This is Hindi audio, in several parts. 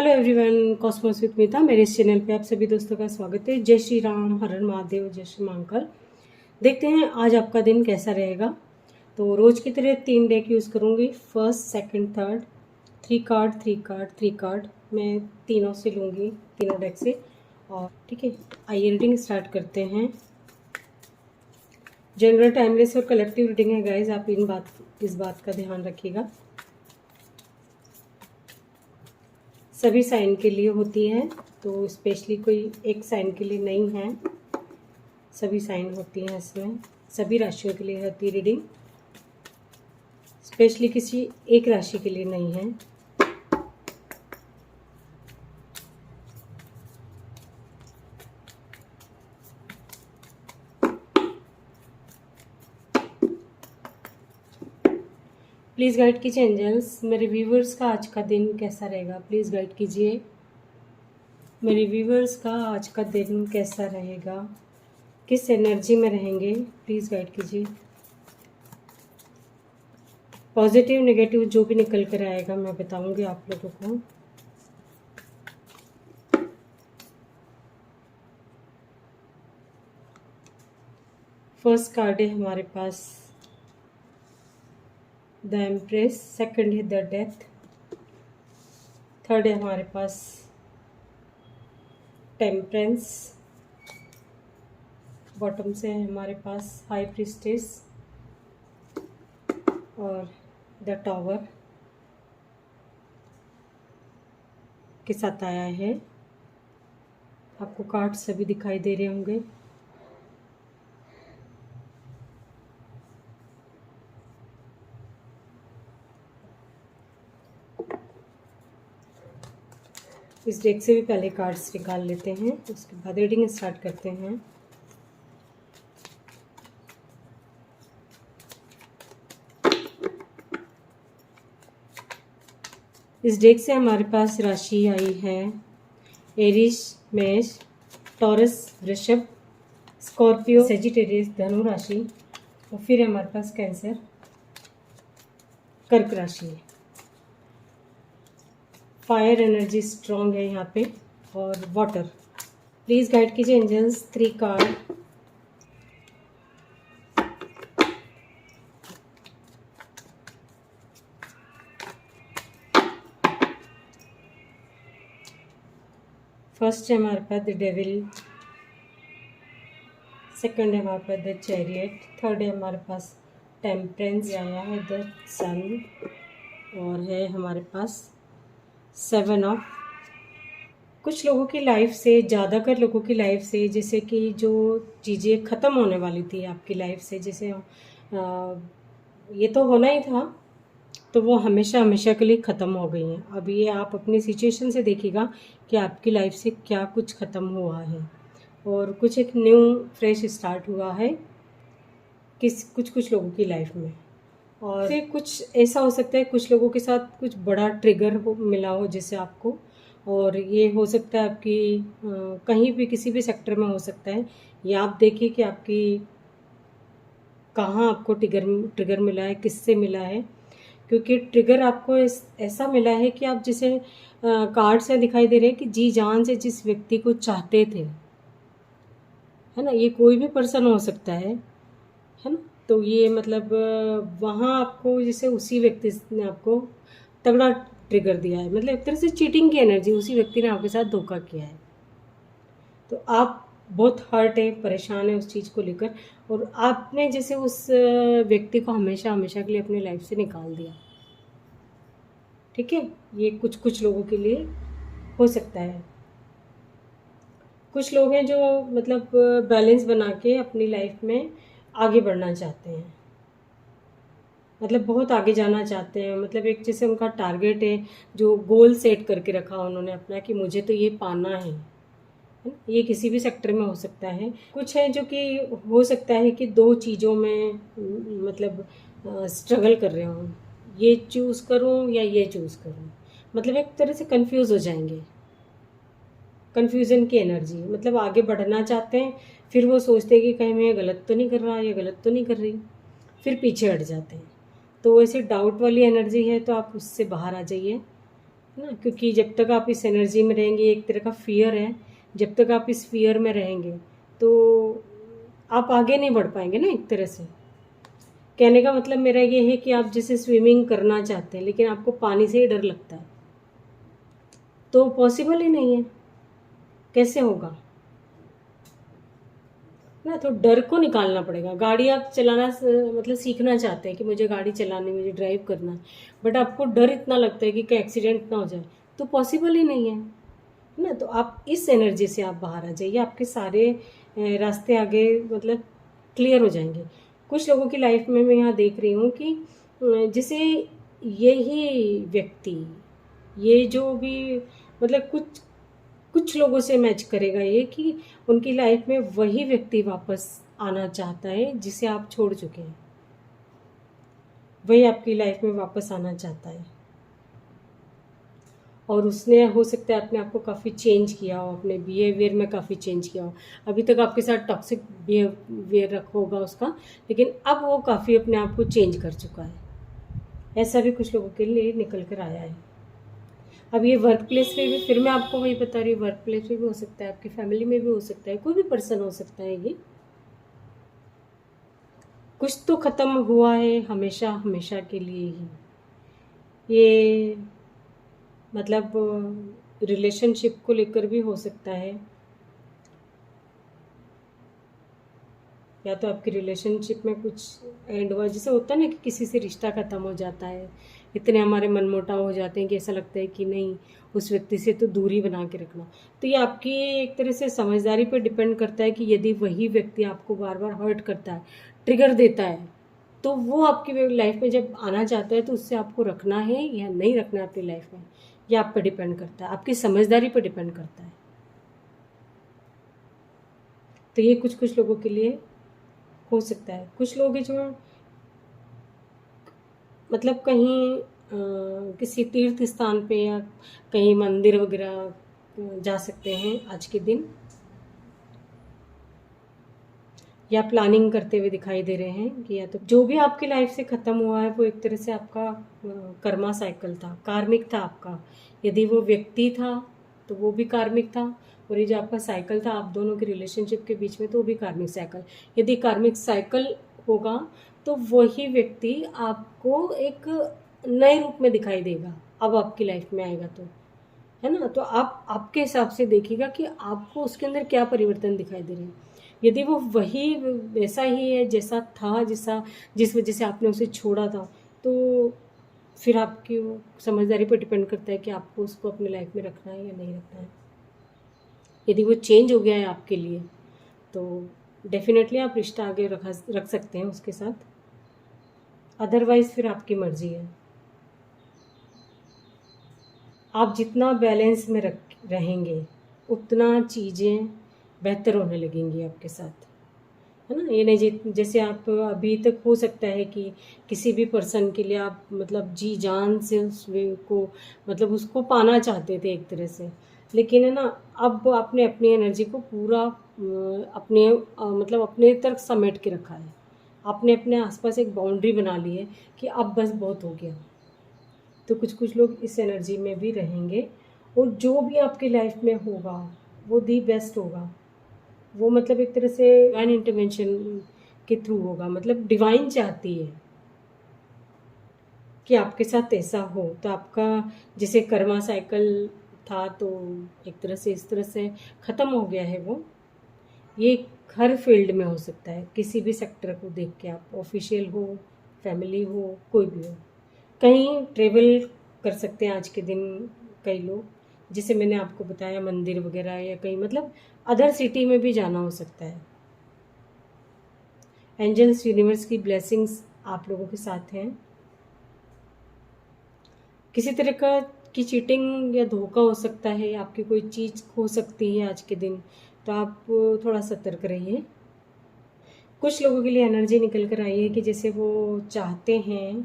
हेलो एवरीवन, कॉस्मोस विद मीता मेरे इस चैनल पे आप सभी दोस्तों का स्वागत है। जय श्री राम, हर हर महादेव, जय श्री महाकाल। देखते हैं आज आपका दिन कैसा रहेगा। तो रोज की तरह 3 डेक यूज़ करूँगी, first, second, third. 3 card 3 card 3 card मैं तीनों से लूँगी, तीनों डेक से। और ठीक है, आइए रीडिंग स्टार्ट करते हैं। जनरल, टाइमलेस और कलेक्टिव रीडिंग है गाइज, आप इस बात का ध्यान रखिएगा। सभी साइन के लिए होती है, तो स्पेशली कोई एक साइन के लिए नहीं है, सभी साइन होती हैं इसमें, सभी राशियों के लिए होती है रीडिंग, स्पेशली किसी एक राशि के लिए नहीं है। प्लीज़ गाइड कीजिए एंजल्स, मेरे व्यूवर्स का आज का दिन कैसा रहेगा। प्लीज़ गाइड कीजिए मेरे व्यूवर्स का आज का दिन कैसा रहेगा, किस एनर्जी में रहेंगे। प्लीज़ गाइड कीजिए। पॉजिटिव नेगेटिव जो भी निकल कर आएगा मैं बताऊंगी आप लोगों को। फर्स्ट कार्ड है हमारे पास द एम्प्रेस, सेकंड है द डेथ, थर्ड है हमारे पास टेम्परेंस, बॉटम से है हमारे पास हाई प्रीस्टेस और द टावर के साथ आया है। आपको कार्ड सभी दिखाई दे रहे होंगे। इस डेक से भी पहले कार्ड्स निकाल लेते हैं, उसके बाद रीडिंग स्टार्ट करते हैं। इस डेक से हमारे पास राशि आई है एरिस, मेष, टॉरस, वृषभ, स्कॉर्पियो, सेजिटेरियस, धनु राशि, और फिर हमारे पास कैंसर, कर्क राशि है। फायर एनर्जी स्ट्रॉन्ग है यहाँ पे, और वाटर। प्लीज़ गाइड कीजिए एंजल्स 3 कार्ड। फर्स्ट है हमारे पास द डेविल, सेकंड है हमारे पास द चैरियट, थर्ड है हमारे पास टेम्परेंस आया है द सन, और है हमारे पास 7 ऑफ। कुछ लोगों की लाइफ से, ज़्यादातर लोगों की लाइफ से, जैसे कि जो चीज़ें ख़त्म होने वाली थी आपकी लाइफ से, जैसे ये तो होना ही था, तो वो हमेशा हमेशा के लिए ख़त्म हो गई हैं। अब ये आप अपनी सिचुएशन से देखिएगा कि आपकी लाइफ से क्या कुछ ख़त्म हुआ है और कुछ एक न्यू फ्रेश स्टार्ट हुआ है कुछ लोगों की लाइफ में। और फिर कुछ ऐसा हो सकता है कुछ लोगों के साथ कुछ बड़ा ट्रिगर मिला हो जैसे आपको, और ये हो सकता है आपकी कहीं भी किसी भी सेक्टर में हो सकता है। या आप देखिए कि आपकी कहाँ आपको ट्रिगर मिला है, किससे मिला है, क्योंकि ट्रिगर आपको ऐसा मिला है कि आप जिसे कार्ड से दिखाई दे रहे हैं कि जी जान से जिस व्यक्ति को चाहते थे, है ना, ये कोई भी पर्सन हो सकता है ना। तो ये मतलब वहाँ आपको जैसे उसी व्यक्ति ने आपको तगड़ा ट्रिगर दिया है, मतलब एक तरह से चीटिंग की एनर्जी, उसी व्यक्ति ने आपके साथ धोखा किया है। तो आप बहुत हर्ट है, परेशान है उस चीज़ को लेकर, और आपने जैसे उस व्यक्ति को हमेशा हमेशा के लिए अपनी लाइफ से निकाल दिया। ठीक है, ये कुछ लोगों के लिए हो सकता है। कुछ लोग हैं जो मतलब बैलेंस बना के अपनी लाइफ में आगे बढ़ना चाहते हैं, मतलब बहुत आगे जाना चाहते हैं, मतलब एक जैसे उनका टारगेट है, जो गोल सेट करके रखा उन्होंने अपना कि मुझे तो ये पाना है ना। ये किसी भी सेक्टर में हो सकता है। कुछ है जो कि हो सकता है कि 2 चीज़ों में मतलब स्ट्रगल कर रहे हों, ये चूज़ करूं या ये चूज़ करूं, मतलब एक तरह से कंफ्यूज हो जाएंगे। कन्फ्यूज़न की एनर्जी, मतलब आगे बढ़ना चाहते हैं, फिर वो सोचते हैं कि कहीं मैं गलत तो नहीं कर रहा, ये गलत तो नहीं कर रही, फिर पीछे हट जाते हैं। तो वैसे डाउट वाली एनर्जी है, तो आप उससे बाहर आ जाइए। है ना, क्योंकि जब तक आप इस एनर्जी में रहेंगे, एक तरह का फियर है, जब तक आप इस फियर में रहेंगे तो आप आगे नहीं बढ़ पाएंगे ना। एक तरह से कहने का मतलब मेरा ये है कि आप जैसे स्विमिंग करना चाहते हैं लेकिन आपको पानी से ही डर लगता है, तो पॉसिबल ही नहीं है, कैसे होगा ना। तो डर को निकालना पड़ेगा। गाड़ी आप चलाना मतलब सीखना चाहते हैं कि मुझे गाड़ी चलानी, मुझे ड्राइव करना है, बट आपको डर इतना लगता है कि कहीं एक्सीडेंट ना हो जाए, तो पॉसिबल ही नहीं है ना। तो आप इस एनर्जी से आप बाहर आ जाइए, आपके सारे रास्ते आगे मतलब क्लियर हो जाएंगे। कुछ लोगों की लाइफ में मैं यहाँ देख रही हूँ कि जैसे यही व्यक्ति, ये जो भी मतलब कुछ कुछ लोगों से मैच करेगा ये, कि उनकी लाइफ में वही व्यक्ति वापस आना चाहता है जिसे आप छोड़ चुके हैं, वही आपकी लाइफ में वापस आना चाहता है। और उसने हो सकता है अपने आप को काफ़ी चेंज किया हो, अपने बिहेवियर में काफ़ी चेंज किया हो। अभी तक आपके साथ टॉक्सिक बिहेवियर रखा होगा उसका, लेकिन अब वो काफ़ी अपने आप को चेंज कर चुका है। ऐसा भी कुछ लोगों के लिए निकल कर आया है। अब ये वर्क प्लेस पे भी, फिर मैं आपको वही बता रही हूँ, वर्क प्लेस पे भी हो सकता है, आपकी फैमिली में भी हो सकता है, कोई भी पर्सन हो सकता है। ये कुछ तो ख़त्म हुआ है हमेशा हमेशा के लिए ही। ये मतलब रिलेशनशिप को लेकर भी हो सकता है, या तो आपकी रिलेशनशिप में कुछ एंड हुआ, जैसे होता है ना कि किसी से रिश्ता ख़त्म हो जाता है, इतने हमारे मनमुटाव हो जाते हैं कि ऐसा लगता है कि नहीं, उस व्यक्ति से तो दूरी बना के रखना। तो ये आपकी एक तरह से समझदारी पर डिपेंड करता है कि यदि वही व्यक्ति आपको बार बार हर्ट करता है, ट्रिगर देता है, तो वो आपकी लाइफ में जब आना चाहता है तो उससे आपको रखना है या नहीं रखना है अपनी लाइफ में, ये आप पर डिपेंड करता है, आपकी समझदारी पर डिपेंड करता है। तो ये कुछ कुछ लोगों के लिए हो सकता है। कुछ लोग हैं जो मतलब कहीं किसी तीर्थ स्थान पे या कहीं मंदिर वगैरह जा सकते हैं आज के दिन, या प्लानिंग करते हुए दिखाई दे रहे हैं कि या तो जो भी आपकी लाइफ से ख़त्म हुआ है वो एक तरह से आपका कर्मा साइकिल था, कार्मिक था आपका। यदि वो व्यक्ति था तो वो भी कार्मिक था, और ये जो आपका साइकिल था आप दोनों के रिलेशनशिप के बीच में, तो वो भी कार्मिक साइकिल। यदि कार्मिक साइकिल होगा तो वही व्यक्ति आपको एक नए रूप में दिखाई देगा, अब आपकी लाइफ में आएगा तो, है ना। तो आप आपके हिसाब से देखिएगा कि आपको उसके अंदर क्या परिवर्तन दिखाई दे रहे हैं। यदि वो वही वैसा ही है जैसा था, जिस वजह से आपने उसे छोड़ा था, तो फिर आपकी वो समझदारी पर डिपेंड करता है कि आपको उसको अपनी लाइफ में रखना है या नहीं रखना है। यदि वो चेंज हो गया है आपके लिए तो डेफिनेटली आप रिश्ता आगे रख सकते हैं उसके साथ, अदरवाइज फिर आपकी मर्जी है। आप जितना बैलेंस में रहेंगे उतना चीज़ें बेहतर होने लगेंगी आपके साथ, है ना। ये नहीं जैसे आप अभी तक हो सकता है कि किसी भी पर्सन के लिए आप मतलब जी जान से उसको मतलब उसको पाना चाहते थे एक तरह से, लेकिन है ना अब आपने अपनी एनर्जी को पूरा अपने मतलब अपने तक समेट के रखा है, आपने अपने आसपास एक बाउंड्री बना ली है कि अब बस बहुत हो गया। तो कुछ कुछ लोग इस एनर्जी में भी रहेंगे, और जो भी आपकी लाइफ में होगा वो दी बेस्ट होगा। वो मतलब एक तरह से डिवाइन इंटरवेंशन के थ्रू होगा, मतलब डिवाइन चाहती है कि आपके साथ ऐसा हो। तो आपका जैसे कर्मा साइकिल था तो एक तरह से इस तरह से ख़त्म हो गया है वो। ये हर फील्ड में हो सकता है, किसी भी सेक्टर को देख के, आप ऑफिशियल हो, फैमिली हो, कोई भी हो। कहीं ट्रेवल कर सकते हैं आज के दिन कई लोग, जिसे मैंने आपको बताया मंदिर वगैरह, या कहीं मतलब अदर सिटी में भी जाना हो सकता है। एंजल्स यूनिवर्स की ब्लेसिंग्स आप लोगों के साथ हैं। किसी तरह का की चीटिंग या धोखा हो सकता है, आपकी कोई चीज़ खो सकती है आज के दिन, तो आप थोड़ा सतर्क रहिए। कुछ लोगों के लिए एनर्जी निकल कर आई है कि जैसे वो चाहते हैं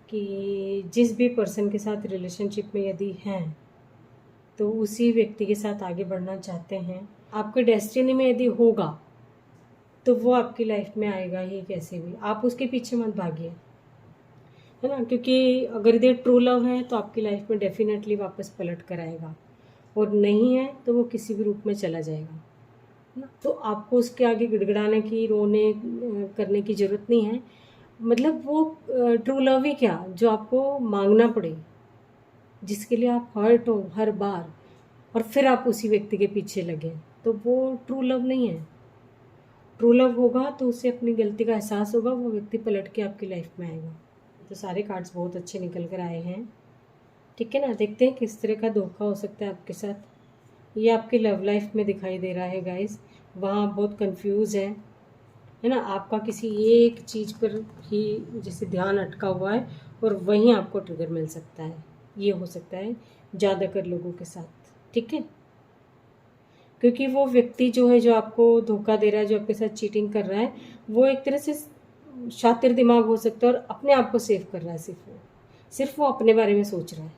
कि जिस भी पर्सन के साथ रिलेशनशिप में यदि हैं तो उसी व्यक्ति के साथ आगे बढ़ना चाहते हैं। आपके डेस्टिनी में यदि होगा तो वो आपकी लाइफ में आएगा ही कैसे भी, आप उसके पीछे मत भागिए, है ना, क्योंकि अगर इधर ट्रू लव है तो आपकी लाइफ में डेफिनेटली वापस पलट कर आएगा, और नहीं है तो वो किसी भी रूप में चला जाएगा, है ना। तो आपको उसके आगे गिड़गिड़ाने की, रोने करने की ज़रूरत नहीं है। मतलब वो ट्रू लव ही क्या, जो आपको मांगना पड़े, जिसके लिए आप हर्ट हो हर बार, और फिर आप उसी व्यक्ति के पीछे लगे, तो वो ट्रू लव नहीं है। ट्रू लव होगा तो उसे अपनी गलती का एहसास होगा, वो व्यक्ति पलट के आपकी लाइफ में आएगा। तो सारे कार्ड्स बहुत अच्छे निकल कर आए हैं, ठीक है ना। देखते हैं किस तरह का धोखा हो सकता है आपके साथ। ये आपकी लव लाइफ में दिखाई दे रहा है गाइस, वहाँ बहुत कंफ्यूज है ना। आपका किसी एक चीज़ पर ही जैसे ध्यान अटका हुआ है, और वहीं आपको ट्रिगर मिल सकता है। ये हो सकता है ज़्यादातर लोगों के साथ, ठीक है। क्योंकि वो व्यक्ति जो है, जो आपको धोखा दे रहा है, जो आपके साथ चीटिंग कर रहा है, वो एक तरह से शातिर दिमाग हो सकता है, और अपने आप को सेव कर रहा है। सिर्फ वो अपने बारे में सोच रहा है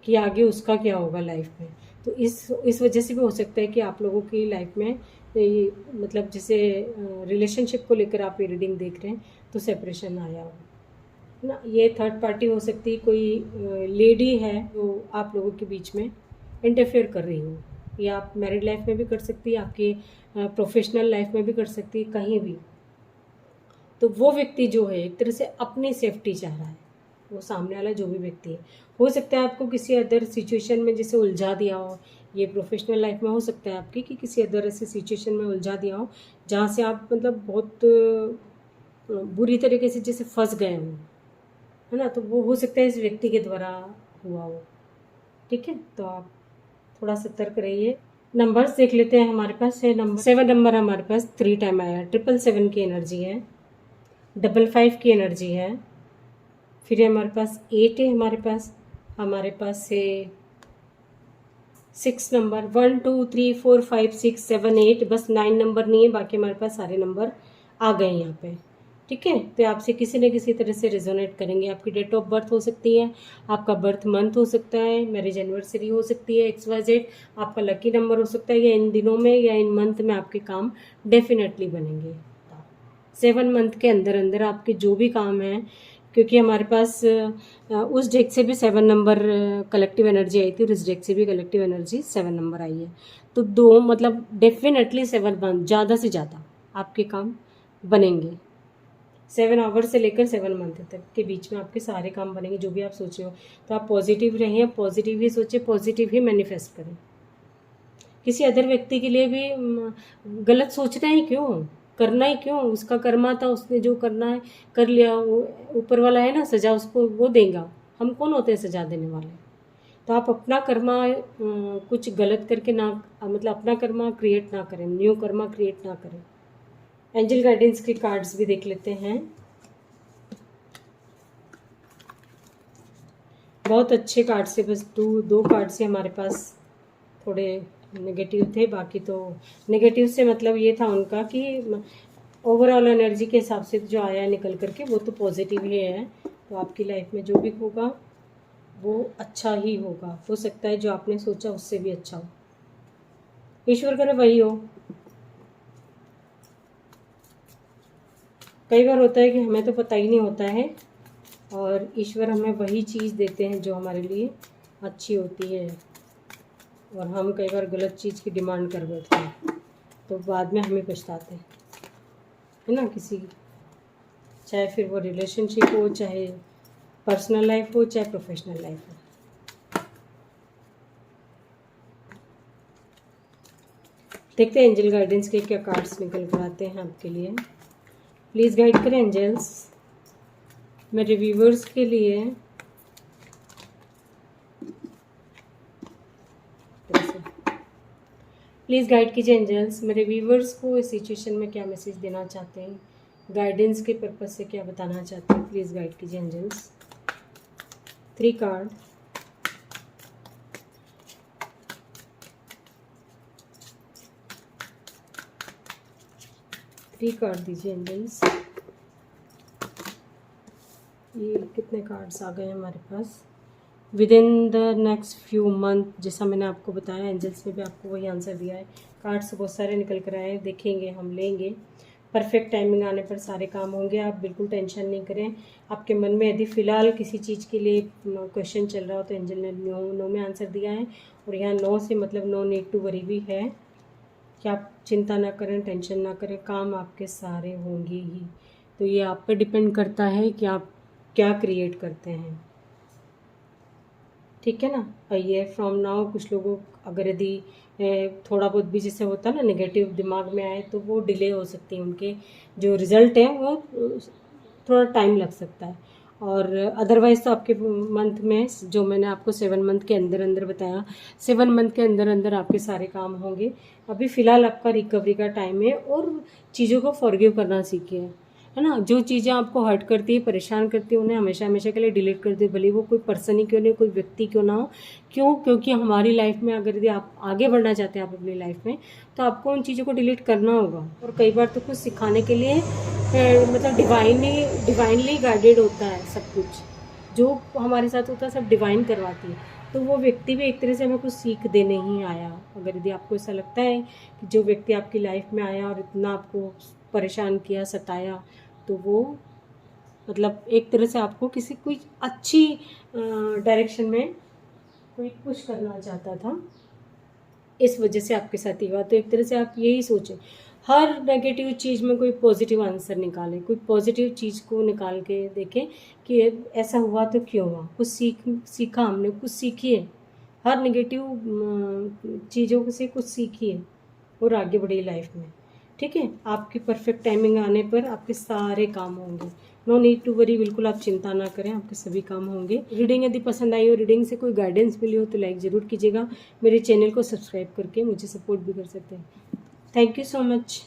कि आगे उसका क्या होगा लाइफ में। तो इस वजह से भी हो सकता है कि आप लोगों की लाइफ में ये, मतलब जैसे रिलेशनशिप को लेकर आप ये रीडिंग देख रहे हैं, तो सेपरेशन आया हो ना। ये थर्ड पार्टी हो सकती है, कोई लेडी है जो आप लोगों के बीच में इंटरफेयर कर रही हो, या आप मैरिड लाइफ में भी कर सकती है, आपकी प्रोफेशनल लाइफ में भी कर सकती है, कहीं भी। तो वो व्यक्ति जो है एक तरह से अपनी सेफ्टी चाह रहा है, वो सामने वाला जो भी व्यक्ति है। हो सकता है आपको किसी अदर सिचुएशन में जैसे उलझा दिया हो, ये प्रोफेशनल लाइफ में हो सकता है आपकी, कि किसी अदर ऐसे सिचुएशन में उलझा दिया हो जहाँ से आप मतलब बहुत बुरी तरीके से जैसे फंस गए हो, है ना। तो वो हो सकता है इस व्यक्ति के द्वारा हुआ हो, ठीक है। तो आप थोड़ा सतर्क रहिए। नंबर्स देख लेते हैं। हमारे पास है नंबर 7 नंबर, हमारे पास 3 टाइम आया, 777 की एनर्जी है, 55 की एनर्जी है, फिर हमारे पास 8 है, हमारे पास है 6 नंबर, 1 2 3 4 5 6 7 8, बस 9 नंबर नहीं है, बाकी हमारे पास सारे नंबर आ गए यहाँ पे, ठीक है। तो आपसे किसी न किसी तरह से रेजोनेट करेंगे। आपकी डेट ऑफ बर्थ हो सकती है, आपका बर्थ मंथ हो सकता है, मैरिज एनिवर्सरी हो सकती है, XYZ, आपका लकी नंबर हो सकता है, या इन दिनों में या इन मंथ में आपके काम डेफिनेटली बनेंगे। 7 मंथ के अंदर अंदर आपके जो भी काम हैं, क्योंकि हमारे पास उस डेक से भी 7 नंबर कलेक्टिव एनर्जी आई थी, और इस डेक से भी कलेक्टिव एनर्जी 7 नंबर आई है। तो दो मतलब डेफिनेटली 7 मंथ ज़्यादा से ज़्यादा आपके काम बनेंगे। 7 आवर से लेकर 7 मंथ तक के बीच में आपके सारे काम बनेंगे, जो भी आप सोच रहे हो। तो आप पॉजिटिव रहें, पॉजिटिव ही सोचें, पॉजिटिव ही मैनिफेस्ट करें। किसी अदर व्यक्ति के लिए भी गलत सोचना ही क्यों, करना ही क्यों, उसका कर्मा था, उसने जो करना है कर लिया, वो ऊपर वाला है ना, सजा उसको वो देगा, हम कौन होते हैं सजा देने वाले। तो आप अपना कर्मा कुछ गलत करके ना, मतलब अपना कर्मा क्रिएट ना करें, न्यू कर्मा क्रिएट ना करें। एंजल गाइडेंस के कार्ड्स भी देख लेते हैं। बहुत अच्छे कार्ड से, बस दो कार्ड से हमारे पास थोड़े नेगेटिव थे, बाकी तो नेगेटिव से मतलब ये था उनका कि ओवरऑल एनर्जी के हिसाब से जो आया निकल करके वो तो पॉजिटिव ही है। तो आपकी लाइफ में जो भी होगा वो अच्छा ही होगा, हो सकता है जो आपने सोचा उससे भी अच्छा हो, ईश्वर करे वही हो। कई बार होता है कि हमें तो पता ही नहीं होता है, और ईश्वर हमें वही चीज़ देते हैं जो हमारे लिए अच्छी होती है, और हम कई बार गलत चीज़ की डिमांड कर बैठते हैं, तो बाद में हमें पछताते हैं, है ना। किसी चाहे फिर वो रिलेशनशिप हो, चाहे पर्सनल लाइफ हो, चाहे प्रोफेशनल लाइफ हो। देखते हैं एंजल गाइडेंस के क्या कार्ड्स निकल कर आते हैं आपके लिए। प्लीज़ गाइड करें एंजल्स मेरे व्यूवर्स के लिए। प्लीज़ गाइड कीजिए एंजल्स मेरे व्यूवर्स को इस सिचुएशन में क्या मैसेज देना चाहते हैं, गाइडेंस के पर्पज से क्या बताना चाहते हैं। प्लीज़ गाइड कीजिए एंजल्स। 3 कार्ड, दीजिए एंजल्स। ये कितने कार्ड्स आ गए हमारे पास। Within the next few month, जैसा मैंने आपको बताया, एंजल्स ने भी आपको वही आंसर दिया है। कार्ड्स बहुत सारे निकल कर आए, देखेंगे, हम लेंगे। परफेक्ट टाइमिंग आने पर सारे काम होंगे। आप बिल्कुल टेंशन नहीं करें। आपके मन में यदि फ़िलहाल किसी चीज़ के लिए क्वेश्चन चल रहा हो तो एंजल ने नो में आंसर दिया है, और यहाँ नो से मतलब नो नीड टू वरी भी है कि आप चिंता ना करें, टेंशन ना करें, काम आपके सारे होंगे ही। तो ये आप पे डिपेंड करता है कि आप क्या क्रिएट करते हैं, ठीक है ना। ये फ्रॉम नाउ कुछ लोगों अगर यदि थोड़ा बहुत भी जैसे होता है ना नेगेटिव दिमाग में आए तो वो डिले हो सकती है, उनके जो रिज़ल्ट है वो थोड़ा टाइम लग सकता है। और अदरवाइज़ तो आपके मंथ में जो मैंने आपको 7 मंथ के अंदर अंदर बताया, 7 मंथ के अंदर अंदर आपके सारे काम होंगे। अभी फ़िलहाल आपका रिकवरी का टाइम है, और चीज़ों को फॉरगिव करना सीखिए, है ना। जो चीज़ें आपको हर्ट करती है, परेशान करती है, उन्हें हमेशा हमेशा के लिए डिलीट कर दो, भले वो कोई पर्सन ही क्यों नहीं, कोई व्यक्ति क्यों ना हो। क्यों? क्योंकि हमारी लाइफ में अगर यदि आप आगे बढ़ना चाहते हैं आप अपनी लाइफ में, तो आपको उन चीज़ों को डिलीट करना होगा। और कई बार तो कुछ सिखाने के लिए मतलब डिवाइनली गाइडेड होता है सब कुछ, जो हमारे साथ होता है सब डिवाइन करवाती है। तो वो व्यक्ति भी एक तरह से हमें कुछ सीख देने ही आया। अगर यदि आपको ऐसा लगता है कि जो व्यक्ति आपकी लाइफ में आया और इतना आपको परेशान किया, सताया, तो वो मतलब एक तरह से आपको किसी कोई अच्छी डायरेक्शन में कोई पुश करना चाहता था, इस वजह से आपके साथ ही हुआ। तो एक तरह से आप यही सोचें, हर नेगेटिव चीज़ में कोई पॉजिटिव आंसर निकालें, कोई पॉजिटिव चीज़ को निकाल के देखें कि ऐसा हुआ तो क्यों हुआ, कुछ सीखा हमने, कुछ सीखिए। हर नेगेटिव चीज़ों से कुछ सीखिए और आगे बढ़िए लाइफ में, ठीक है। आपकी परफेक्ट टाइमिंग आने पर आपके सारे काम होंगे। नो नीड टू वरी, बिल्कुल आप चिंता ना करें, आपके सभी काम होंगे। रीडिंग यदि पसंद आई हो, रीडिंग से कोई गाइडेंस मिली हो तो लाइक ज़रूर कीजिएगा। मेरे चैनल को सब्सक्राइब करके मुझे सपोर्ट भी कर सकते हैं। Thank you so much.